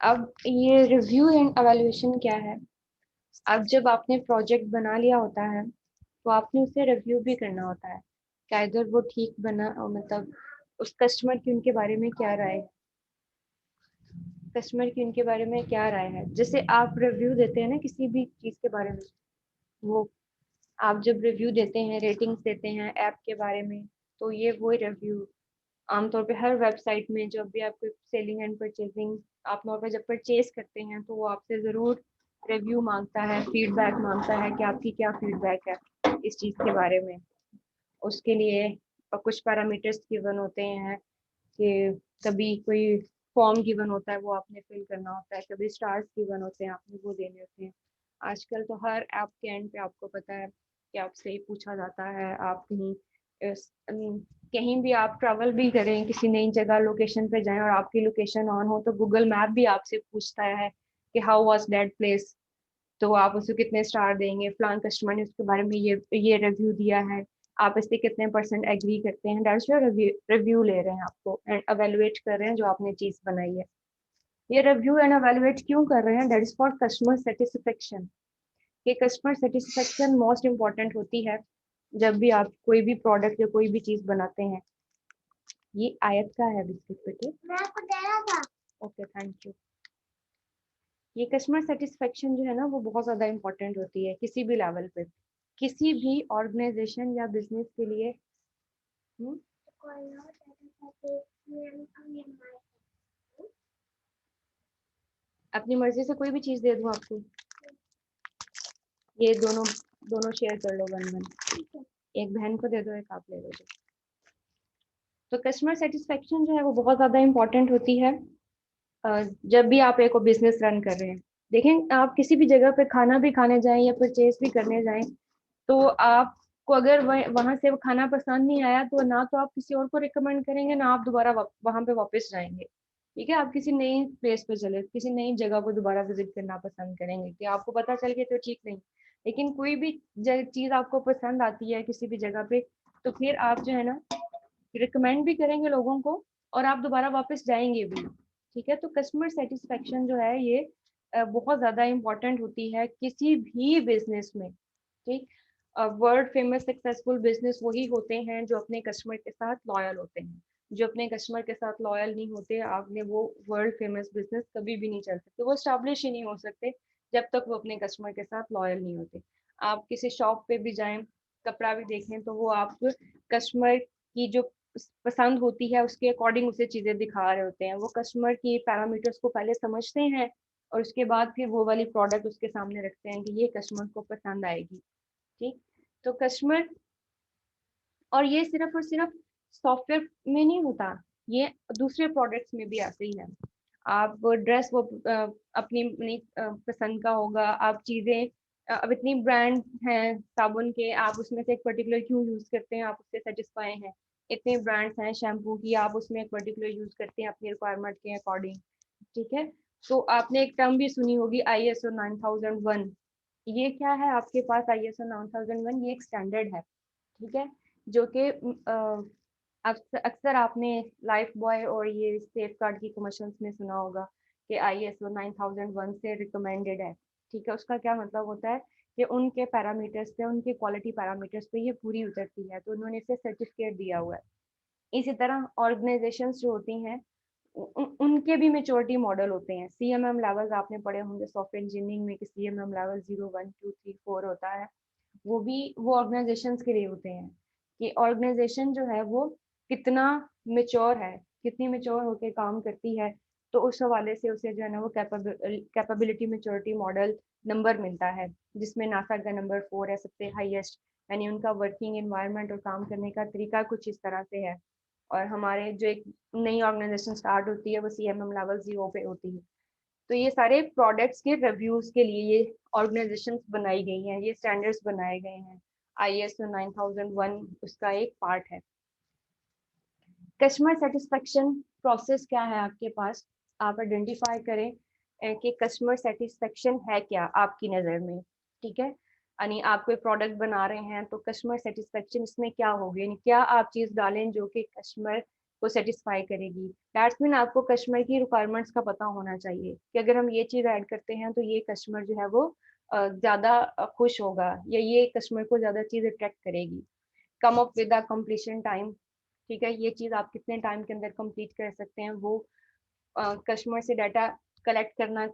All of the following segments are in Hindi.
अब ये रिव्यू एंड एवेल्यूएशन क्या है? अब जब आपने प्रोजेक्ट बना लिया होता है तो आपने उसे रिव्यू भी करना होता है कि इधर वो ठीक बना, मतलब उस कस्टमर की उनके बारे में क्या राय, कस्टमर की उनके बारे में क्या राय है। जैसे आप रिव्यू देते हैं ना किसी भी चीज़ के बारे में, वो आप जब रिव्यू देते हैं, रेटिंग्स देते हैं ऐप के बारे में, तो ये वो रिव्यू आमतौर पे हर वेबसाइट में जब भी आपको सेलिंग एंड परचेजिंग, आप नॉर्मल जब परचेज करते हैं तो वो आपसे ज़रूर रिव्यू मांगता है, फीडबैक मांगता है कि आपकी क्या फीडबैक है इस चीज़ के बारे में। उसके लिए कुछ पैरामीटर्स गिवन होते हैं कि कभी कोई फॉर्म गिवन होता है वो आपने फिल करना होता है, कभी स्टार्स गिवन होते हैं आपने वो देने होते हैं। आजकल तो हर ऐप के एंड पे आपको पता है कि आपसे ही पूछा जाता है। आप कहीं कहीं भी आप ट्रैवल भी करें, किसी नई जगह लोकेशन पे जाएं और आपकी लोकेशन ऑन हो तो गूगल मैप भी आपसे पूछता है कि हाउ वाज दैट प्लेस, तो आप उसको कितने स्टार देंगे, फलान कस्टमर ने उसके बारे में ये रिव्यू दिया है, आप इससे कितने परसेंट एग्री करते हैं। दैट्स योर रिव्यू, रिव्यू ले रहे हैं आपको एंड अवेलुएट कर रहे हैं जो आपने चीज बनाई है। ये रिव्यू एंड अवेलुएट क्यों कर रहे हैं? That is for customer satisfaction. ये कस्टमर सेटिस्फेक्शन मोस्ट इंपॉर्टेंट होती है जब भी आप कोई भी प्रोडक्ट या कोई भी चीज बनाते हैं। ये आयत का है बिस्किट बेटे, मैं आपको दे रहा था। Okay, thank you. ये कस्टमर सेटिस्फेक्शन जो है ना वो बहुत ज़्यादा इम्पोर्टेंट होती है किसी भी लेवल पे, किसी भी ऑर्गेनाइजेशन या बिजनेस के लिए। हम्म, अपनी मर्जी से कोई भी चीज़ दे दूँ आपको, ये दोनों दोनों शेयर कर लो वन वन, एक बहन को दे दो, एक आप ले लो। तो कस्टमर सेटिस्फेक्शन जो है वो बहुत ज़्यादा इम्पोर्टेंट होती है जब भी आप एक बिजनेस रन कर रहे हैं। देखें, आप किसी भी जगह पे खाना भी खाने जाएं या परचेज भी करने जाएं, तो आपको अगर वहां से वो खाना पसंद नहीं आया तो ना तो आप किसी और को रिकमेंड करेंगे, ना आप दोबारा वहां पे वापस जाएंगे। ठीक है, आप किसी नई प्लेस पे चले, किसी नई जगह को दोबारा विजिट करना पसंद करेंगे कि आपको पता चल गया तो ठीक नहीं। लेकिन कोई भी चीज आपको पसंद आती है किसी भी जगह पे, तो फिर आप जो है ना रिकमेंड भी करेंगे लोगों को और आप दोबारा वापस जाएंगे भी। ठीक है, तो कस्टमर सेटिस्फेक्शन जो है ये बहुत ज्यादा इम्पोर्टेंट होती है किसी भी बिजनेस में। ठीक, वर्ल्ड फेमस सक्सेसफुल बिजनेस वही होते हैं जो अपने कस्टमर के साथ लॉयल होते हैं। जो अपने कस्टमर के साथ लॉयल नहीं होते, आपने वो वर्ल्ड फेमस बिजनेस कभी भी नहीं चल सकते, वो स्टैब्लिश ही नहीं हो सकते जब तक वो अपने कस्टमर के साथ लॉयल नहीं होते। आप किसी शॉप पे भी जाएं, कपड़ा भी देखें, तो वो आप कस्टमर की जो पसंद होती है उसके अकॉर्डिंग उसे चीजें दिखा रहे होते हैं। वो कस्टमर की पैरामीटर्स को पहले समझते हैं और उसके बाद फिर वो वाली प्रोडक्ट उसके सामने रखते हैं कि ये कस्टमर को पसंद आएगी। ठीक, तो कस्टमर, और ये सिर्फ और सिर्फ सॉफ्टवेयर में नहीं होता, ये दूसरे प्रोडक्ट्स में भी ऐसे ही है। आप ड्रेस वो अपनी अपनी पसंद का होगा, आप चीजें अब इतनी ब्रांड हैं साबुन के, आप उसमें से एक पर्टिकुलर क्यों यूज करते हैं, आप उससे सेटिस्फाई हैं। इतने ब्रांड्स हैं शैम्पू की, आप उसमें एक पर्टिकुलर यूज करते हैं अपनी रिक्वायरमेंट के अकॉर्डिंग। ठीक है, तो आपने एक टर्म भी सुनी होगी ISO 9001। ये क्या है आपके पास? ISO 9001 ये एक स्टैंडर्ड है। ठीक है, जो कि अक्सर अक्सर आपने लाइफ बॉय और ये सेफ गार्ड की कमर्शियल्स में सुना होगा कि ISO 9001 से रिकमेंडेड है। ठीक है, उसका क्या मतलब होता है कि उनके पैरामीटर्स पे, उनके क्वालिटी पैरामीटर्स पे ये पूरी उतरती है, तो उन्होंने इसे सर्टिफिकेट दिया हुआ है। इसी तरह ऑर्गेनाइजेशंस जो होती हैं उनके भी मेच्योरिटी मॉडल होते हैं। CMM लेवल्स आपने पढ़े होंगे सॉफ्टवेयर इंजीनियरिंग में कि CMM लेवल 0 1 2 3 4 होता है। वो भी वो ऑर्गेनाइजेशंस के लिए होते हैं कि ऑर्गेनाइजेशन जो है वो कितना मेच्योर है, कितनी मेच्योर होकर काम करती है। तो उस हवाले से उसे जो है ना वो कैपेबिलिटी मेच्योरिटी मॉडल नंबर मिलता है, जिसमें नासा का नंबर 4 है सबसे हाईएस्ट। यानी उनका वर्किंग एनवायरनमेंट और काम करने का तरीका कुछ इस तरह से है। और हमारे जो एक नई ऑर्गेनाइजेशन स्टार्ट होती है वो CMM लेवल 0 पे होती है। तो ये सारे प्रोडक्ट्स के रिव्यूज के लिए ये ऑर्गेनाइजेशंस बनाई गई हैं, ये स्टैंडर्ड्स बनाए गए हैं। ISO 9001 उसका एक पार्ट है। कस्टमर सेटिस्फेक्शन प्रोसेस क्या है आपके पास? आप आइडेंटिफाई करें कि कस्टमर सेटिस्फेक्शन है क्या आपकी नज़र में। ठीक है, यानी आप कोई प्रोडक्ट बना रहे हैं तो कस्टमर सेटिस्फेक्शन इसमें क्या होगी, यानी क्या आप चीज़ डालें जो कि कस्टमर को सेटिस्फाई करेगी। दैट्स मीन आपको कस्टमर की रिक्वायरमेंट्स का पता होना चाहिए कि अगर हम ये चीज़ ऐड करते हैं तो ये कस्टमर जो है वो ज़्यादा खुश होगा या ये कस्टमर को ज़्यादा चीज़ अट्रैक्ट करेगी। Come up with the completion time, ठीक है, ये चीज़ आप कितने टाइम के अंदर कंप्लीट कर सकते हैं, वो कस्टमर से डाटा कलेक्ट करना,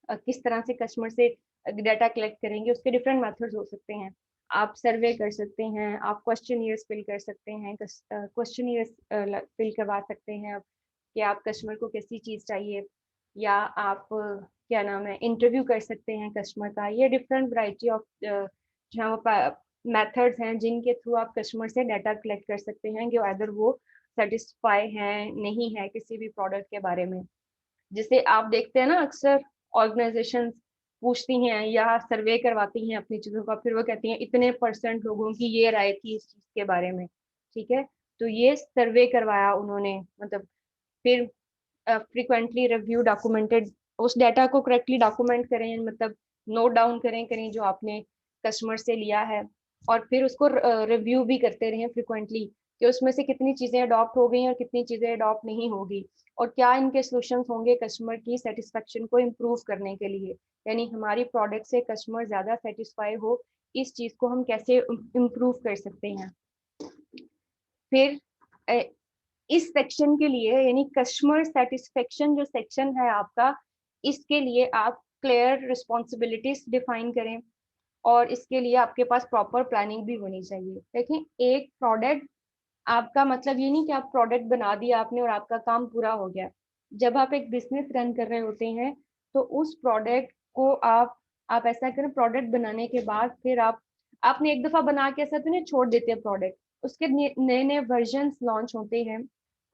किस तरह से कस्टमर से डाटा कलेक्ट करेंगे, उसके डिफरेंट मेथड्स हो सकते हैं। आप सर्वे कर सकते हैं, आप क्वेश्चनियर्स फिल कर सकते हैं, क्वेश्चनियर्स फिल करवा सकते हैं कि आप कस्टमर को कैसी चीज़ चाहिए, या आप क्या नाम है इंटरव्यू कर सकते हैं कस्टमर का। ये डिफरेंट वैरायटी ऑफ जो मेथड्स हैं जिनके थ्रू आप कस्टमर से डाटा कलेक्ट कर सकते हैं कि अदर वो सेटिस्फाई हैं नहीं है किसी भी प्रोडक्ट के बारे में। जिसे आप देखते हैं ना अक्सर ऑर्गेनाइजेशन पूछती हैं या सर्वे करवाती हैं अपनी चीजों का, फिर वो कहती हैं इतने % लोगों की ये राय थी इस चीज के बारे में, ठीक है। तो ये सर्वे करवाया उन्होंने, मतलब फिर फ्रिक्वेंटली रिव्यू डॉक्यूमेंटेड, उस डाटा को करेक्टली डॉक्यूमेंट करें, मतलब नोट डाउन करें करें जो आपने कस्टमर से लिया है, और फिर उसको रिव्यू भी करते रहें फ्रिक्वेंटली कि उसमें से कितनी चीजें अडॉप्ट हो गई और कितनी चीजें अडॉप्ट नहीं होगी, और क्या इनके सॉल्यूशंस होंगे कस्टमर की सेटिस्फेक्शन को इम्प्रूव करने के लिए, यानी हमारी प्रोडक्ट से कस्टमर ज्यादा सेटिस्फाई हो, इस चीज को हम कैसे इम्प्रूव कर सकते हैं। फिर इस सेक्शन के लिए यानी कस्टमर सेटिस्फेक्शन जो सेक्शन है आपका, इसके लिए आप क्लियर रिस्पॉन्सिबिलिटीज डिफाइन करें, और इसके लिए आपके पास प्रॉपर प्लानिंग भी होनी चाहिए। देखिए एक प्रोडक्ट आपका मतलब ये नहीं कि आप प्रोडक्ट बना दिया आपने और आपका काम पूरा हो गया। जब आप एक बिजनेस रन कर रहे होते हैं तो उस प्रोडक्ट को आप ऐसा करें, प्रोडक्ट बनाने के बाद फिर आपने एक दफा बना के ऐसा तो नहीं छोड़ देते हैं प्रोडक्ट, उसके नए नए वर्जन लॉन्च होते हैं,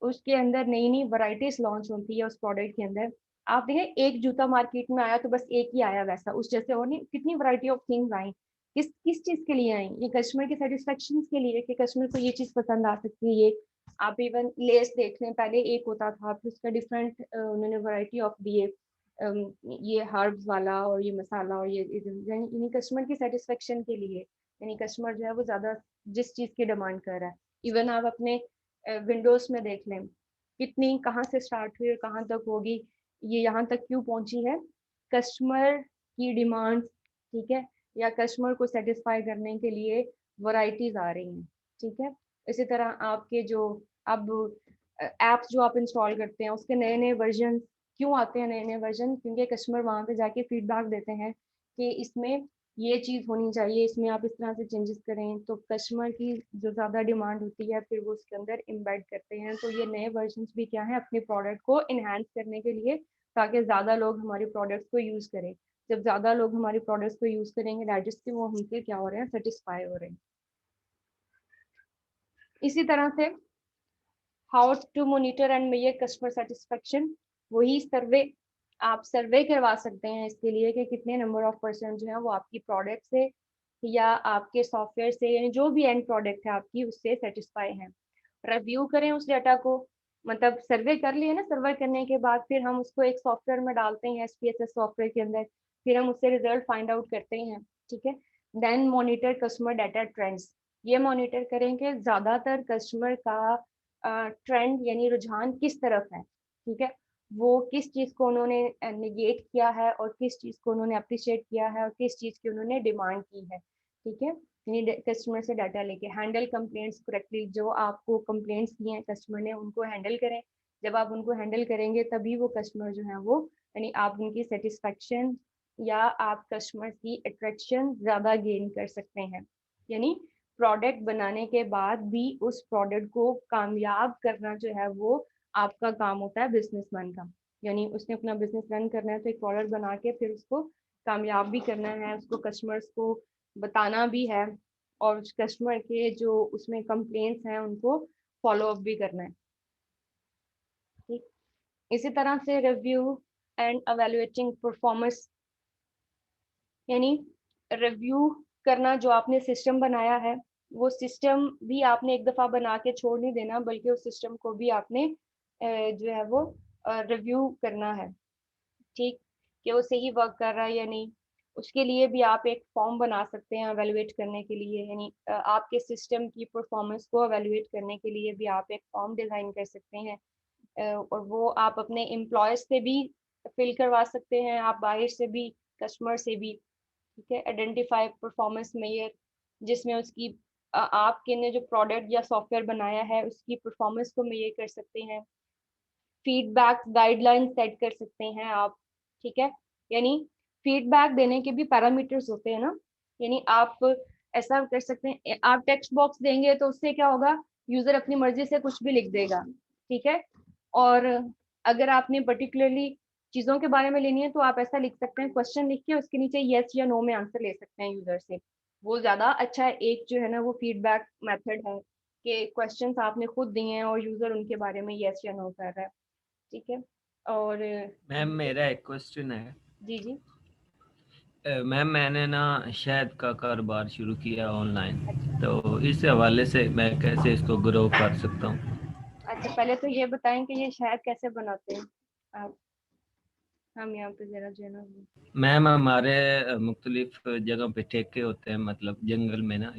उसके अंदर नई नई वराइटीज लॉन्च होती है उस प्रोडक्ट के अंदर। आप देखें एक जूता मार्केट में आया तो बस एक ही आया वैसा, उस जैसे और नहीं, कितनी वराइटी ऑफ थिंग्स आई। किस किस चीज के लिए आई, ये कस्टमर के सेटिस्फेक्शन के लिए कि कस्टमर को ये चीज पसंद आ सकती है। ये आप इवन लेस देख लें, पहले एक होता था फिर उसका डिफरेंट उन्होंने वैरायटी ऑफ दिए, ये हर्ब्स वाला और ये मसाला और ये यानी कस्टमर की सेटिस्फेक्शन के लिए, यानी कस्टमर जो है वो ज्यादा जिस चीज की डिमांड कर रहा है। इवन आप अपने विंडोज में देख लें कितनी कहाँ से स्टार्ट हुई और कहाँ तक होगी, ये यहाँ तक क्यों पहुंची है, कस्टमर की डिमांड, ठीक है, या कस्टमर को सेटिस्फाई करने के लिए वैरायटीज आ रही हैं, ठीक है। इसी तरह आपके जो अब ऐप्स जो आप इंस्टॉल करते हैं उसके नए नए वर्जन क्यों आते हैं, नए नए वर्जन क्योंकि कस्टमर वहां पे जाके फीडबैक देते हैं कि इसमें ये चीज होनी चाहिए, इसमें आप इस तरह से चेंजेस करें, तो कस्टमर की जो ज्यादा डिमांड होती है फिर वो उसके अंदर इम्बेड करते हैं। तो ये नए वर्जन भी क्या है अपने प्रोडक्ट को इनहेंस करने के लिए, ताकि ज्यादा लोग हमारे प्रोडक्ट्स को यूज करें। जब ज्यादा लोग हमारे प्रोडक्ट्स को यूज करेंगे डाइजेस्ट वो हमसे क्या हो रहे हैं, सेटिस्फाई हो रहे हैं। इसी तरह से how to monitor and measure customer satisfaction, वही सर्वे, आप सर्वे करवा सकते हैं इसके लिए कि कितने नंबर ऑफ पर्सन जो है वो आपकी प्रोडक्ट से या आपके सॉफ्टवेयर से, यानी जो भी एंड प्रोडक्ट है आपकी उससे सेटिस्फाई हैं। रिव्यू करें उस डाटा को, मतलब सर्वे कर लिए ना, सर्वे करने के बाद फिर हम उसको एक सॉफ्टवेयर में डालते हैं SPSS सॉफ्टवेयर के अंदर, फिर हम उससे रिजल्ट फाइंड आउट करते हैं, ठीक है। Then monitor customer data trends, ये मॉनिटर करें कि ज्यादातर कस्टमर का ट्रेंड यानी रुझान किस तरफ है, ठीक है, वो किस चीज को उन्होंने निगेट किया है और किस चीज को उन्होंने अप्रिशिएट किया है और किस चीज की उन्होंने डिमांड की है, ठीक है। कस्टमर से डाटा लेके हैंडल कंप्लेंट्स करेक्टली, जो आपको कंप्लेंट्स दिए हैं कस्टमर ने उनको हैंडल करें। जब आप उनको हैंडल करेंगे तभी वो कस्टमर जो है वो, यानी आप उनकी सेटिस्फेक्शन या आप कस्टमर की अट्रैक्शन ज्यादा गेन कर सकते हैं। यानी प्रोडक्ट बनाने के बाद भी उस प्रोडक्ट को कामयाब करना जो है वो आपका काम होता है बिजनेसमैन का। यानी उसने अपना बिजनेस रन करना है तो एक प्रोडक्ट बना के फिर उसको कामयाब भी करना है, उसको कस्टमर्स को बताना भी है, और कस्टमर के जो उसमें कंप्लेंट्स हैं उनको फॉलो अप भी करना है, ठीक। इसी तरह से रिव्यू एंड एवेलुएटिंग परफॉर्मेंस, यानी रिव्यू करना, जो आपने सिस्टम बनाया है वो सिस्टम भी आपने एक दफा बना के छोड़ नहीं देना, बल्कि उस सिस्टम को भी आपने जो है वो रिव्यू करना है, ठीक, कि वो सही वर्क कर रहा है या नहीं। उसके लिए भी आप एक फॉर्म बना सकते हैं एवेलुएट करने के लिए, यानी आपके सिस्टम की परफॉर्मेंस को एवेलुएट करने के लिए भी आप एक फॉर्म डिज़ाइन कर सकते हैं। और वो आप अपने एम्प्लॉयज से भी फिल करवा सकते हैं, आप बाहर से भी, कस्टमर से भी। ठीक है, आइडेंटिफाई परफॉर्मेंस मेजर, जिसमें उसकी आपके ने जो प्रोडक्ट या सॉफ्टवेयर बनाया है उसकी परफॉर्मेंस को मेजर कर सकते हैं। फीडबैक गाइडलाइन सेट कर सकते हैं आप। ठीक है, यानी फीडबैक देने के भी पैरामीटर्स होते हैं ना, यानी आप ऐसा कर सकते हैं, आप टेक्स्ट बॉक्स देंगे तो उससे क्या होगा, यूजर अपनी मर्जी से कुछ भी लिख देगा। ठीक है, और अगर आपने पर्टिकुलरली चीजों के बारे में लेनी है तो आप ऐसा लिख सकते हैं, क्वेश्चन लिख के उसके नीचे यस या नो में आंसर ले सकते हैं यूजर से। वो ज्यादा अच्छा है, एक जो है ना वो फीडबैक मेथड है कि क्वेश्चंस आपने खुद दिए हैं और यूजर उनके बारे में यस या नो कर रहा है। ठीक है, और मैम मेरा एक क्वेश्चन है। जी जी। मैम मैंने ना शहद का कारोबार शुरू किया ऑनलाइन, अच्छा तो इस हवाले से मैं कैसे इसको ग्रो कर सकता हूँ? अच्छा, पहले तो ये बताएं कि ये शहद कैसे बनाते हैं आप, हम यहाँ पे जरा जो है ना। मैम हमारे मुख्तलिफ जगह पे ठेके होते हैं, मतलब जंगल में ना